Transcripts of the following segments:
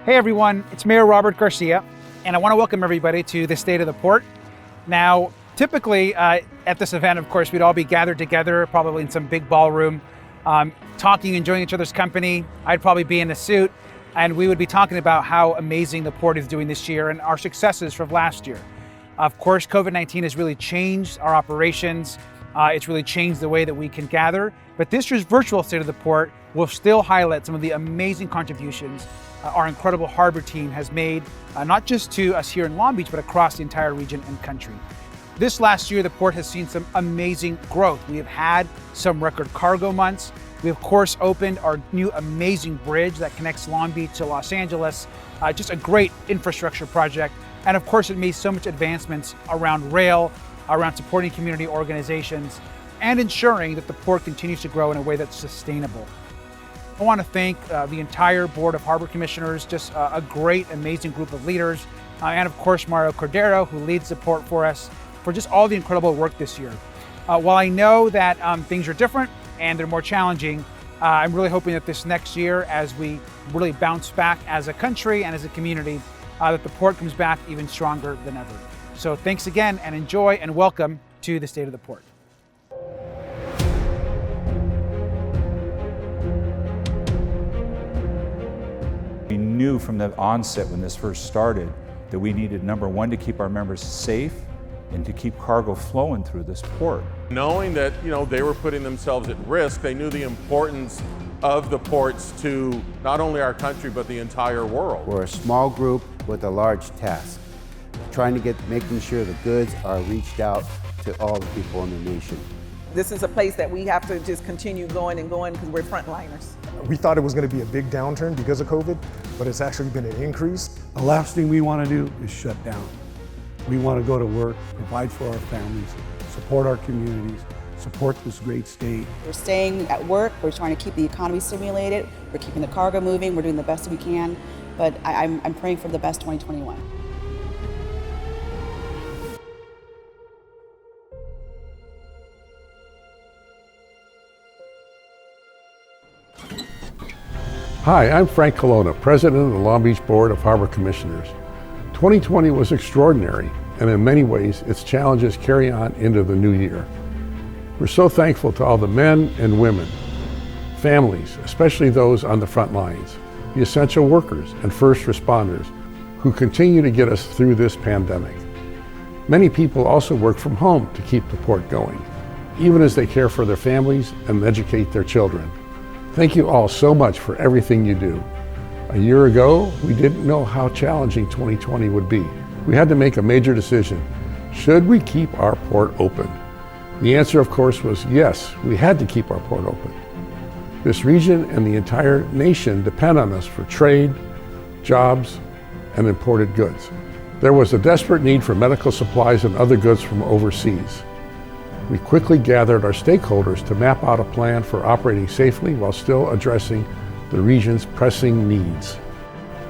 Hey everyone, it's Mayor Robert Garcia, and I want to welcome everybody to the State of the Port. Now, typically at this event, of course, we'd all be gathered together, probably in some big ballroom, talking, enjoying each other's company. I'd probably be in a suit, and we would be talking about how amazing the Port is doing this year and our successes from last year. Of course, COVID-19 has really changed our operations. It's really changed the way that we can gather, but this year's virtual State of the Port will still highlight some of the amazing contributions our incredible harbor team has made, not just to us here in Long Beach, but across the entire region and country. This last year, the Port has seen some amazing growth. We have had some record cargo months. We, of course, opened our new amazing bridge that connects Long Beach to Los Angeles, just a great infrastructure project. And of course, it made so much advancements around rail, around supporting community organizations, and ensuring that the Port continues to grow in a way that's sustainable. I want to thank the entire Board of Harbor Commissioners, just a great, amazing group of leaders, and of course Mario Cordero, who leads the Port for us, for just all the incredible work this year. While I know that things are different and they're more challenging, I'm really hoping that this next year, as we really bounce back as a country and as a community, that the Port comes back even stronger than ever. So thanks again, and enjoy and welcome to the State of the Port. We knew from the onset when this first started that we needed, number one, to keep our members safe and to keep cargo flowing through this port. Knowing that, they were putting themselves at risk, they knew the importance of the ports to not only our country, but the entire world. We're a small group with a large task, making sure the goods are reached out to all the people in the nation. This is a place that we have to just continue going and going because we're frontliners. We thought it was going to be a big downturn because of COVID, but it's actually been an increase. The last thing we want to do is shut down. We want to go to work, provide for our families, support our communities, support this great state. We're staying at work, we're trying to keep the economy stimulated, we're keeping the cargo moving, we're doing the best we can, but I'm praying for the best 2021. Hi, I'm Frank Colonna, President of the Long Beach Board of Harbor Commissioners. 2020 was extraordinary, and in many ways, its challenges carry on into the new year. We're so thankful to all the men and women, families, especially those on the front lines, the essential workers and first responders who continue to get us through this pandemic. Many people also work from home to keep the port going, even as they care for their families and educate their children. Thank you all so much for everything you do. A year ago, we didn't know how challenging 2020 would be. We had to make a major decision. Should we keep our port open? The answer, of course, was yes, we had to keep our port open. This region and the entire nation depend on us for trade, jobs, and imported goods. There was a desperate need for medical supplies and other goods from overseas. We quickly gathered our stakeholders to map out a plan for operating safely while still addressing the region's pressing needs.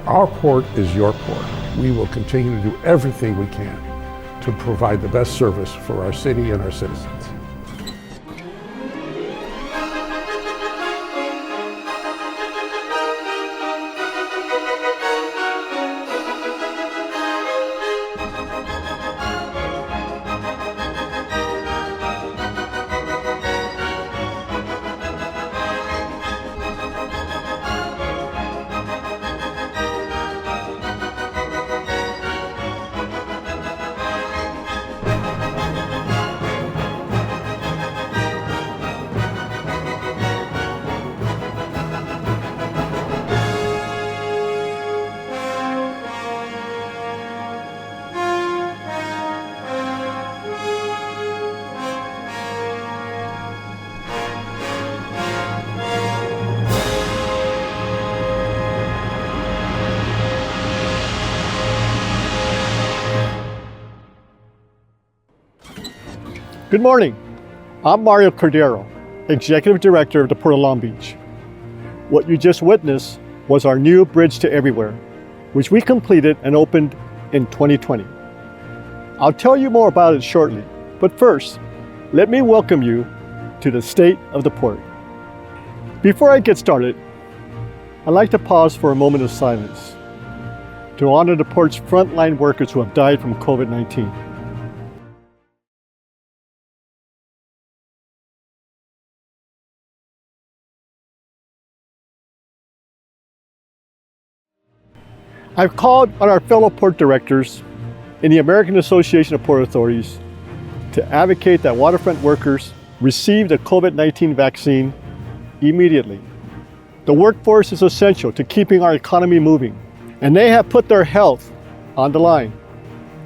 Our port is your port. We will continue to do everything we can to provide the best service for our city and our citizens. Good morning. I'm Mario Cordero, Executive Director of the Port of Long Beach. What you just witnessed was our new Bridge to Everywhere, which we completed and opened in 2020. I'll tell you more about it shortly, but first, let me welcome you to the State of the Port. Before I get started, I'd like to pause for a moment of silence to honor the port's frontline workers who have died from COVID-19. I've called on our fellow port directors in the American Association of Port Authorities to advocate that waterfront workers receive the COVID-19 vaccine immediately. The workforce is essential to keeping our economy moving, and they have put their health on the line.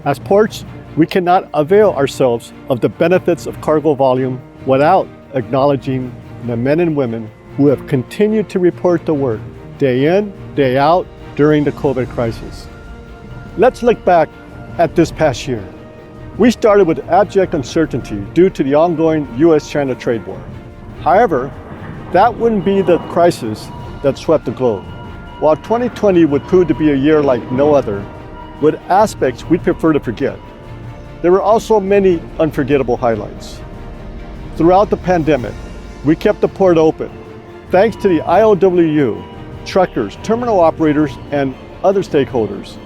As ports, we cannot avail ourselves of the benefits of cargo volume without acknowledging the men and women who have continued to report to work day in, day out during the COVID crisis. Let's look back at this past year. We started with abject uncertainty due to the ongoing US-China trade war. However, that wouldn't be the crisis that swept the globe. While 2020 would prove to be a year like no other, with aspects we'd prefer to forget, there were also many unforgettable highlights. Throughout the pandemic, we kept the port open, thanks to the IOW, truckers, terminal operators, and other stakeholders.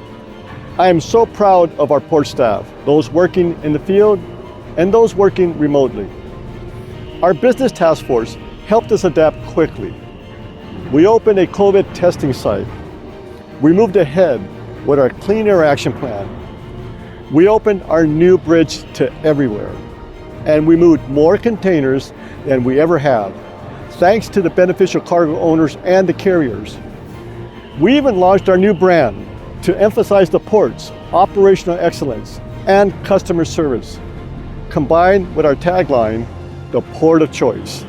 I am so proud of our port staff, those working in the field and those working remotely. Our business task force helped us adapt quickly. We opened a COVID testing site. We moved ahead with our Clean Air Action Plan. We opened our new bridge to everywhere. And we moved more containers than we ever have, thanks to the beneficial cargo owners and the carriers. We even launched our new brand to emphasize the port's operational excellence and customer service, combined with our tagline, the port of choice.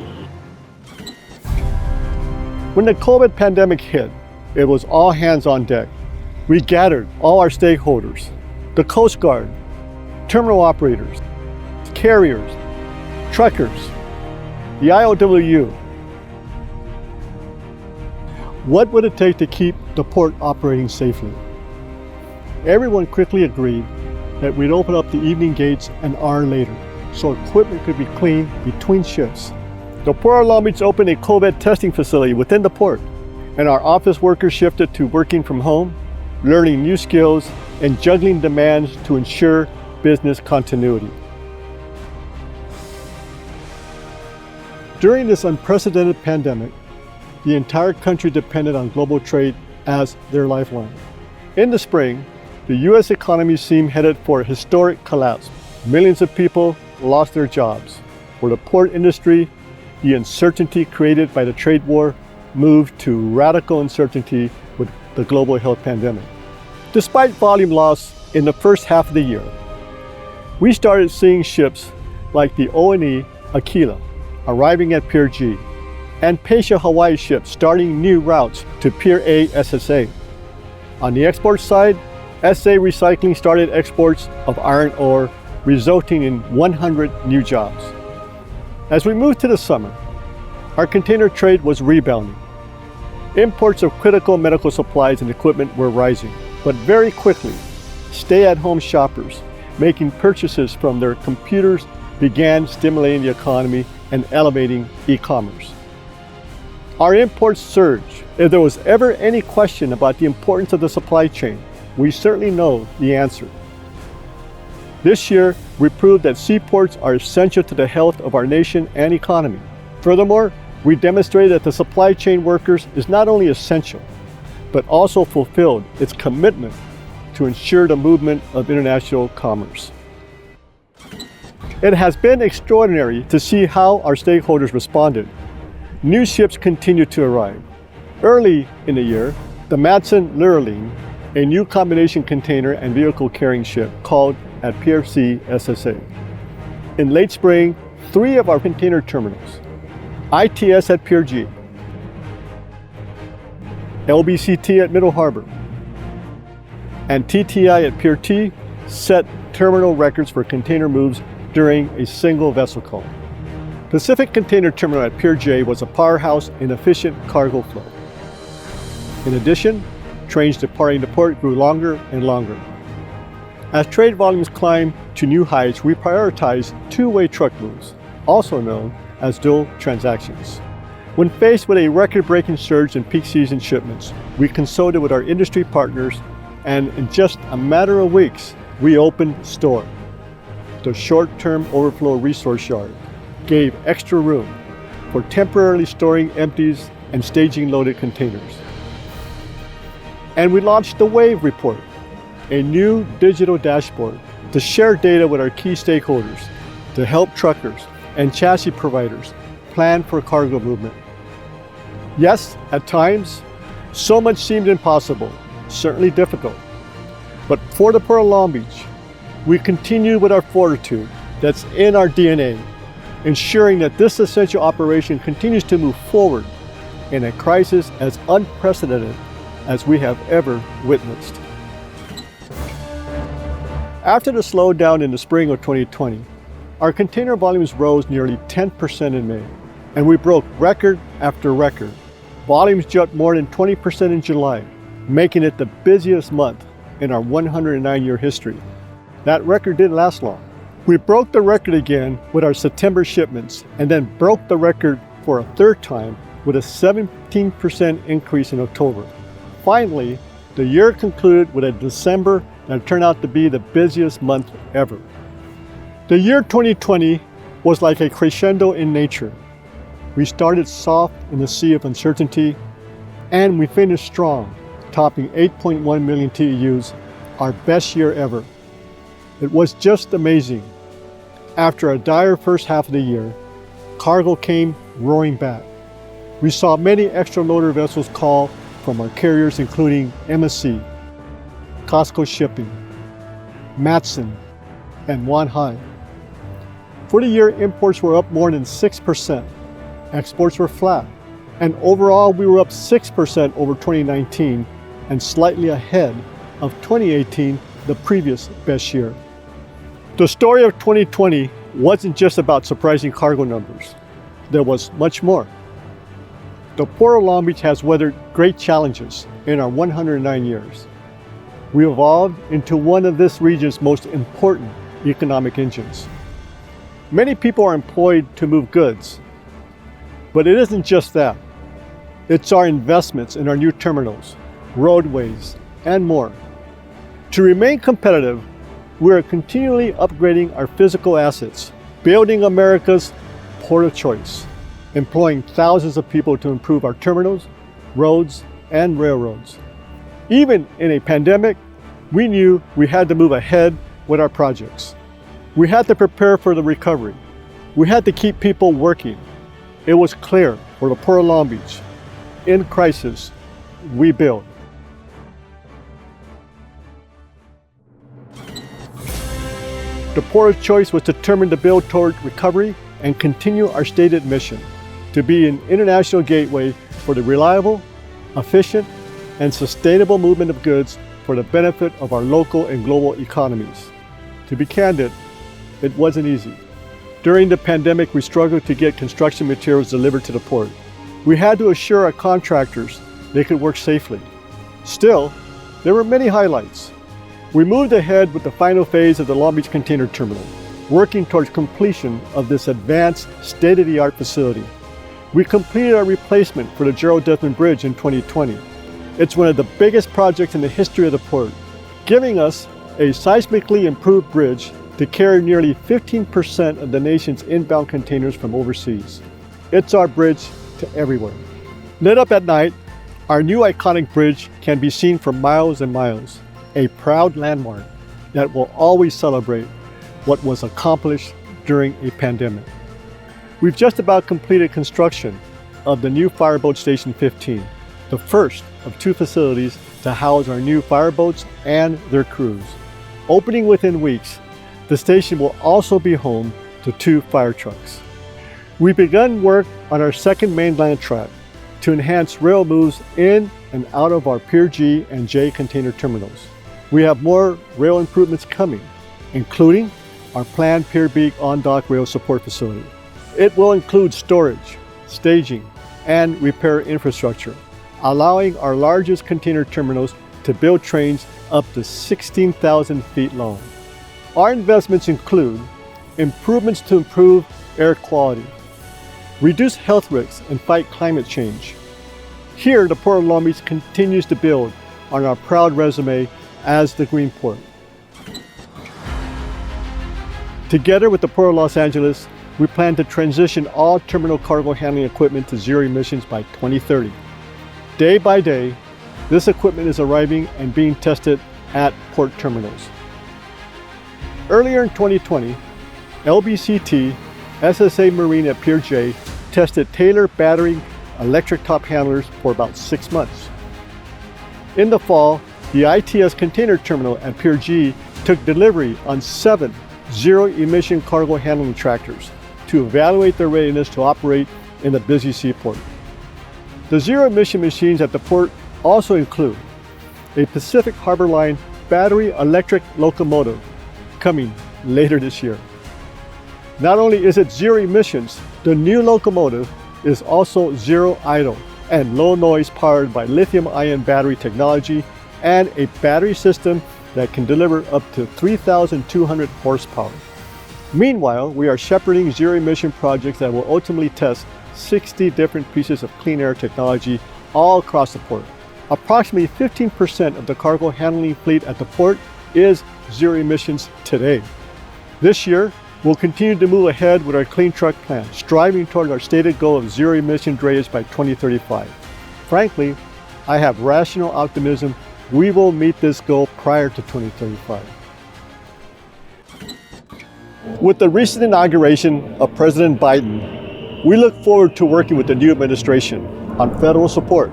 When the COVID pandemic hit, it was all hands on deck. We gathered all our stakeholders, the Coast Guard, terminal operators, carriers, truckers, the IOW. What would it take to keep the port operating safely? Everyone quickly agreed that we'd open up the evening gates an hour later, so equipment could be cleaned between shifts. The Port of Long Beach opened a COVID testing facility within the port, and our office workers shifted to working from home, learning new skills, and juggling demands to ensure business continuity. During this unprecedented pandemic, the entire country depended on global trade as their lifeline. In the spring, the U.S. economy seemed headed for a historic collapse. Millions of people lost their jobs. For the port industry, the uncertainty created by the trade war moved to radical uncertainty with the global health pandemic. Despite volume loss in the first half of the year, we started seeing ships like the O&E Aquila arriving at Pier G, and Pasha Hawaii ships starting new routes to Pier A SSA. On the export side, SA Recycling started exports of iron ore, resulting in 100 new jobs. As we moved to the summer, our container trade was rebounding. Imports of critical medical supplies and equipment were rising, but very quickly, stay-at-home shoppers making purchases from their computers began stimulating the economy and elevating e-commerce. Our imports surged. If there was ever any question about the importance of the supply chain, we certainly know the answer. This year, we proved that seaports are essential to the health of our nation and economy. Furthermore, we demonstrated that the supply chain workers is not only essential, but also fulfilled its commitment to ensure the movement of international commerce. It has been extraordinary to see how our stakeholders responded. New ships continue to arrive. Early in the year, the Madsen Lurleen, a new combination container and vehicle carrying ship, called at Pier C SSA. In late spring, 3 of our container terminals, ITS at Pier G, LBCT at Middle Harbor, and TTI at Pier T, set terminal records for container moves during a single vessel call. Pacific Container Terminal at Pier J was a powerhouse in efficient cargo flow. In addition, trains departing the port grew longer and longer. As trade volumes climbed to new heights, we prioritized two-way truck moves, also known as dual transactions. When faced with a record-breaking surge in peak season shipments, we consulted with our industry partners And in just a matter of weeks, we opened STORE. The short-term overflow resource yard gave extra room for temporarily storing empties and staging loaded containers. And we launched the WAVE report, a new digital dashboard to share data with our key stakeholders to help truckers and chassis providers plan for cargo movement. Yes, at times, so much seemed impossible, certainly difficult. But for the Port of Long Beach, we continue with our fortitude that's in our DNA, ensuring that this essential operation continues to move forward in a crisis as unprecedented as we have ever witnessed. After the slowdown in the spring of 2020, our container volumes rose nearly 10% in May, and we broke record after record. Volumes jumped more than 20% in July, making it the busiest month in our 109-year history. That record didn't last long. We broke the record again with our September shipments, and then broke the record for a third time with a 17% increase in October. Finally, the year concluded with a December that turned out to be the busiest month ever. The year 2020 was like a crescendo in nature. We started soft in the sea of uncertainty, and we finished strong, topping 8.1 million TEUs, our best year ever. It was just amazing. After a dire first half of the year, cargo came roaring back. We saw many extra loader vessels call from our carriers, including MSC, Costco Shipping, Matson, and Wanhai. For the year, imports were up more than 6%. Exports were flat. And overall, we were up 6% over 2019 and slightly ahead of 2018, the previous best year. The story of 2020 wasn't just about surprising cargo numbers. There was much more. The Port of Long Beach has weathered great challenges in our 109 years. We evolved into one of this region's most important economic engines. Many people are employed to move goods, but it isn't just that. It's our investments in our new terminals, roadways, and more. To remain competitive, we are continually upgrading our physical assets, building America's port of choice, employing thousands of people to improve our terminals, roads, and railroads. Even in a pandemic, we knew we had to move ahead with our projects. We had to prepare for the recovery. We had to keep people working. It was clear for the Port of Long Beach, in crisis, we build. The Port of Choice was determined to build toward recovery and continue our stated mission, to be an international gateway for the reliable, efficient, and sustainable movement of goods for the benefit of our local and global economies. To be candid, it wasn't easy. During the pandemic, we struggled to get construction materials delivered to the port. We had to assure our contractors they could work safely. Still, there were many highlights. We moved ahead with the final phase of the Long Beach Container Terminal, working towards completion of this advanced, state-of-the-art facility. We completed our replacement for the Gerald Deathman Bridge in 2020. It's one of the biggest projects in the history of the port, giving us a seismically improved bridge to carry nearly 15% of the nation's inbound containers from overseas. It's our bridge to everywhere. Lit up at night, our new iconic bridge can be seen for miles and miles, a proud landmark that will always celebrate what was accomplished during a pandemic. We've just about completed construction of the new Fireboat Station 15, the first of 2 facilities to house our new fireboats and their crews. Opening within weeks, the station will also be home to 2 fire trucks. We've begun work on our second mainland track to enhance rail moves in and out of our Pier G and J container terminals. We have more rail improvements coming, including our planned Pier B on-dock rail support facility. It will include storage, staging, and repair infrastructure, allowing our largest container terminals to build trains up to 16,000 feet long. Our investments include improvements to improve air quality, reduce health risks, and fight climate change. Here, the Port of Long Beach continues to build on our proud resume as the Green Port. Together with the Port of Los Angeles, we plan to transition all terminal cargo handling equipment to zero emissions by 2030. Day by day, this equipment is arriving and being tested at port terminals. Earlier in 2020, LBCT, SSA Marine at Pier J tested Taylor battery electric top handlers for about 6 months. In the fall, the ITS container terminal at Pier G took delivery on 7 zero-emission cargo handling tractors to evaluate their readiness to operate in the busy seaport. The zero-emission machines at the port also include a Pacific Harbor Line battery electric locomotive coming later this year. Not only is it zero emissions, the new locomotive is also zero idle and low noise, powered by lithium-ion battery technology and a battery system that can deliver up to 3,200 horsepower. Meanwhile, we are shepherding zero-emission projects that will ultimately test 60 different pieces of clean air technology all across the port. Approximately 15% of the cargo handling fleet at the port is zero emissions today. This year, we'll continue to move ahead with our clean truck plan, striving toward our stated goal of zero emission drayage by 2035. Frankly, I have rational optimism we will meet this goal prior to 2035. With the recent inauguration of President Biden, we look forward to working with the new administration on federal support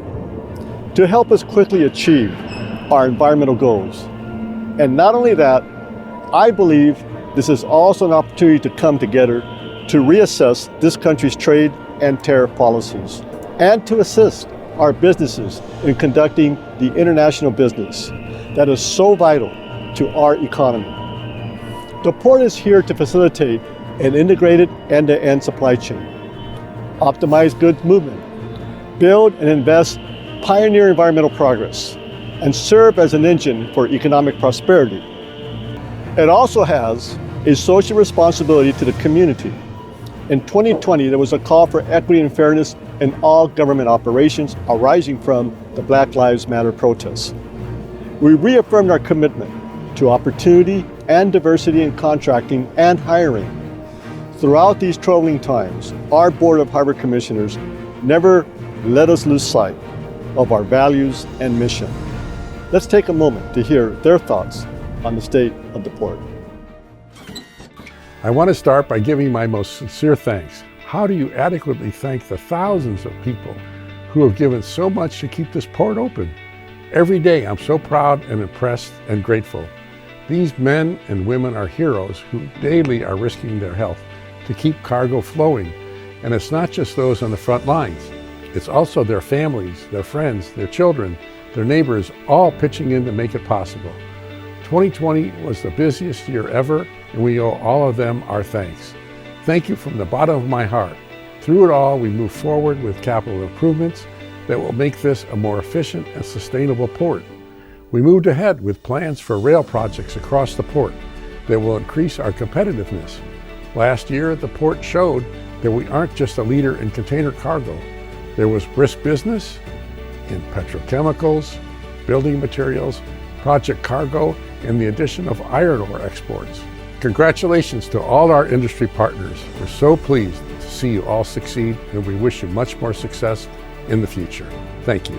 to help us quickly achieve our environmental goals. And not only that, I believe this is also an opportunity to come together to reassess this country's trade and tariff policies and to assist our businesses in conducting the international business that is so vital to our economy. The port is here to facilitate an integrated end-to-end supply chain, optimize goods movement, build and invest pioneer environmental progress, and serve as an engine for economic prosperity. It also has a social responsibility to the community. In 2020, there was a call for equity and fairness in all government operations arising from the Black Lives Matter protests. We reaffirmed our commitment to opportunity and diversity in contracting and hiring. Throughout these troubling times, our Board of Harbor Commissioners never let us lose sight of our values and mission. Let's take a moment to hear their thoughts on the state of the port. I want to start by giving my most sincere thanks. How do you adequately thank the thousands of people who have given so much to keep this port open? Every day I'm so proud and impressed and grateful. These men and women are heroes who daily are risking their health to keep cargo flowing. And it's not just those on the front lines. It's also their families, their friends, their children, their neighbors, all pitching in to make it possible. 2020 was the busiest year ever, and we owe all of them our thanks. Thank you from the bottom of my heart. Through it all, we move forward with capital improvements that will make this a more efficient and sustainable port. We moved ahead with plans for rail projects across the port that will increase our competitiveness. Last year, the port showed that we aren't just a leader in container cargo. There was brisk business in petrochemicals, building materials, project cargo, and the addition of iron ore exports. Congratulations to all our industry partners. We're so pleased to see you all succeed, and we wish you much more success in the future. Thank you.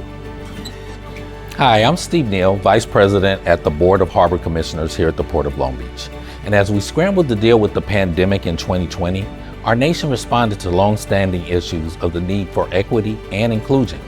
Hi, I'm Steve Neal, Vice President at the Board of Harbor Commissioners here at the Port of Long Beach. And as we scrambled to deal with the pandemic in 2020, our nation responded to long-standing issues of the need for equity and inclusion.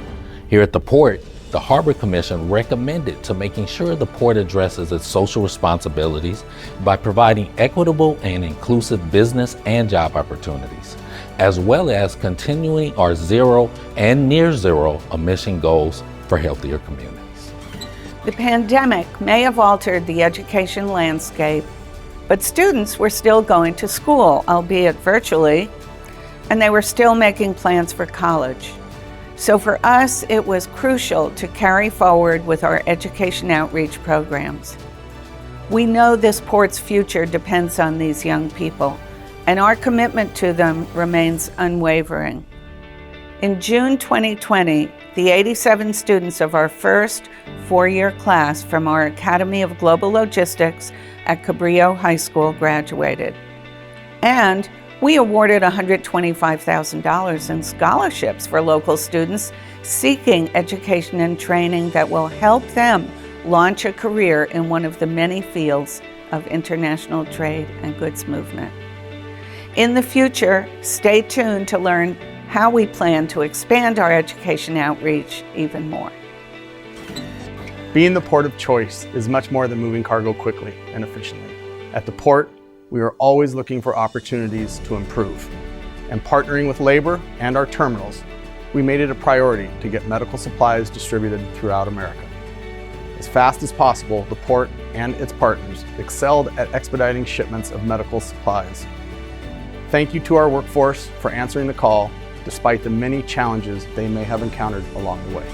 Here at the Port, the Harbor Commission recommended to making sure the port addresses its social responsibilities by providing equitable and inclusive business and job opportunities, as well as continuing our zero and near zero emission goals for healthier communities. The pandemic may have altered the education landscape, but students were still going to school, albeit virtually, and they were still making plans for college. So for us, it was crucial to carry forward with our education outreach programs. We know this port's future depends on these young people, and our commitment to them remains unwavering. In June 2020, the 87 students of our first four-year class from our Academy of Global Logistics at Cabrillo High School graduated. And we awarded $125,000 in scholarships for local students seeking education and training that will help them launch a career in one of the many fields of international trade and goods movement. In the future, stay tuned to learn how we plan to expand our education outreach even more. Being the port of choice is much more than moving cargo quickly and efficiently. At the port, we are always looking for opportunities to improve. And partnering with labor and our terminals, we made it a priority to get medical supplies distributed throughout America. As fast as possible, the port and its partners excelled at expediting shipments of medical supplies. Thank you to our workforce for answering the call, despite the many challenges they may have encountered along the way.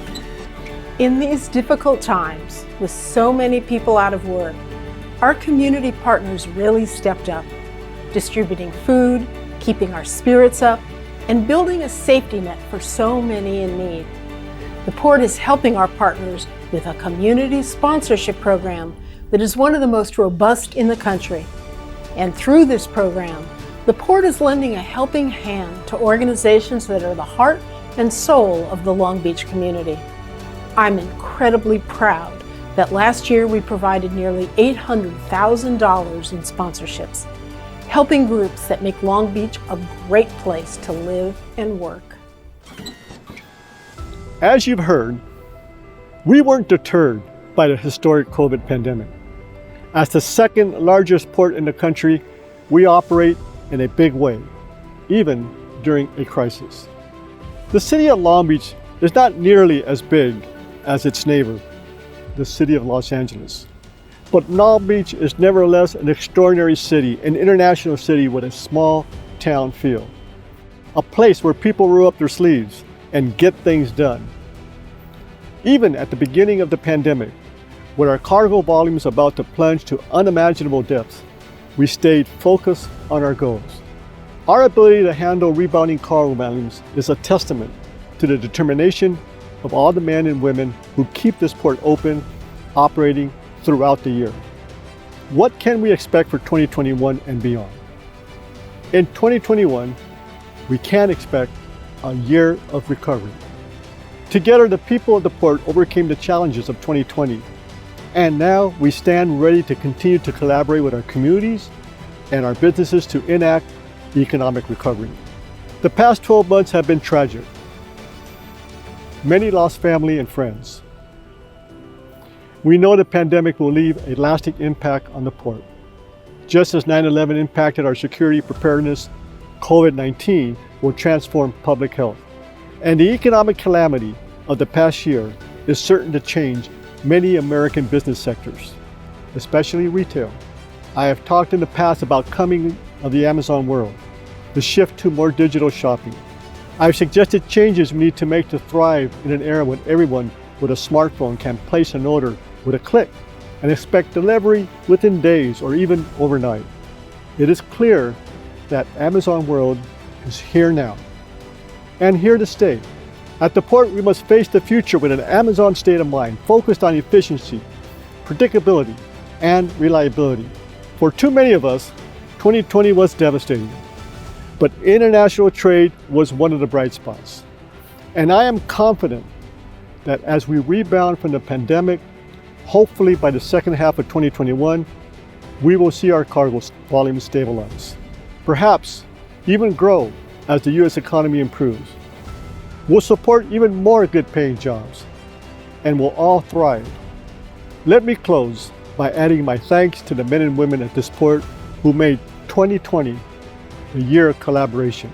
In these difficult times, with so many people out of work, our community partners really stepped up, distributing food, keeping our spirits up, and building a safety net for so many in need. The Port is helping our partners with a community sponsorship program that is one of the most robust in the country. And through this program, the Port is lending a helping hand to organizations that are the heart and soul of the Long Beach community. I'm incredibly proud that last year we provided nearly $800,000 in sponsorships, helping groups that make Long Beach a great place to live and work. As you've heard, we weren't deterred by the historic COVID pandemic. As the second largest port in the country, we operate in a big way, even during a crisis. The city of Long Beach is not nearly as big as its neighbor, the city of Los Angeles. But Long Beach is nevertheless an extraordinary city, an international city with a small town feel. A place where people roll up their sleeves and get things done. Even at the beginning of the pandemic, when our cargo volume is about to plunge to unimaginable depths, we stayed focused on our goals. Our ability to handle rebounding cargo volumes is a testament to the determination of all the men and women who keep this port open, operating throughout the year. What can we expect for 2021 and beyond? In 2021, we can expect a year of recovery. Together, the people of the port overcame the challenges of 2020, and now we stand ready to continue to collaborate with our communities and our businesses to enact economic recovery. The past 12 months have been tragic. Many lost family and friends. We know the pandemic will leave a lasting impact on the port. Just as 9/11 impacted our security preparedness, COVID-19 will transform public health. And the economic calamity of the past year is certain to change many American business sectors, especially retail. I have talked in the past about coming of the Amazon world, the shift to more digital shopping. I've suggested changes we need to make to thrive in an era when everyone with a smartphone can place an order with a click and expect delivery within days or even overnight. It is clear that Amazon world is here now and here to stay. At the port, we must face the future with an Amazon state of mind focused on efficiency, predictability, and reliability. For too many of us, 2020 was devastating, but international trade was one of the bright spots. And I am confident that as we rebound from the pandemic, hopefully by the second half of 2021, we will see our cargo volume stabilize, perhaps even grow as the U.S. economy improves. We'll support even more good-paying jobs, and we'll all thrive. Let me close by adding my thanks to the men and women at this port who made 2020 a year of collaboration.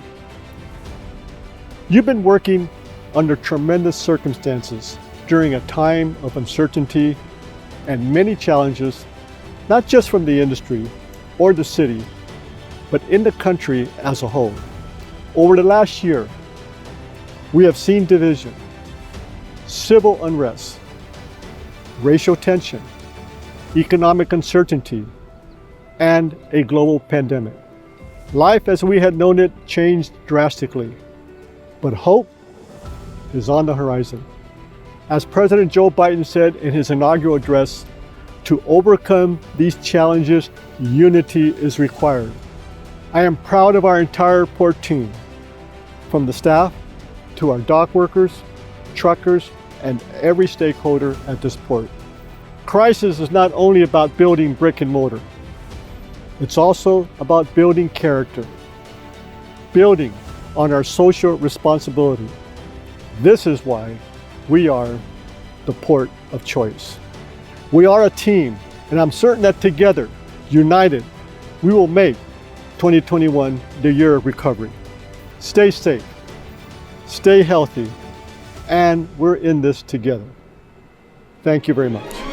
You've been working under tremendous circumstances during a time of uncertainty and many challenges, not just from the industry or the city, but in the country as a whole. Over the last year, we have seen division, civil unrest, racial tension, economic uncertainty, and a global pandemic. Life as we had known it changed drastically, but hope is on the horizon. As President Joe Biden said in his inaugural address, to overcome these challenges, unity is required. I am proud of our entire port team, from the staff to our dock workers, truckers, and every stakeholder at this port. Crisis is not only about building brick and mortar, it's also about building character, building on our social responsibility. This is why we are the port of choice. We are a team, and I'm certain that together, united, we will make 2021 the year of recovery. Stay safe, stay healthy, and we're in this together. Thank you very much.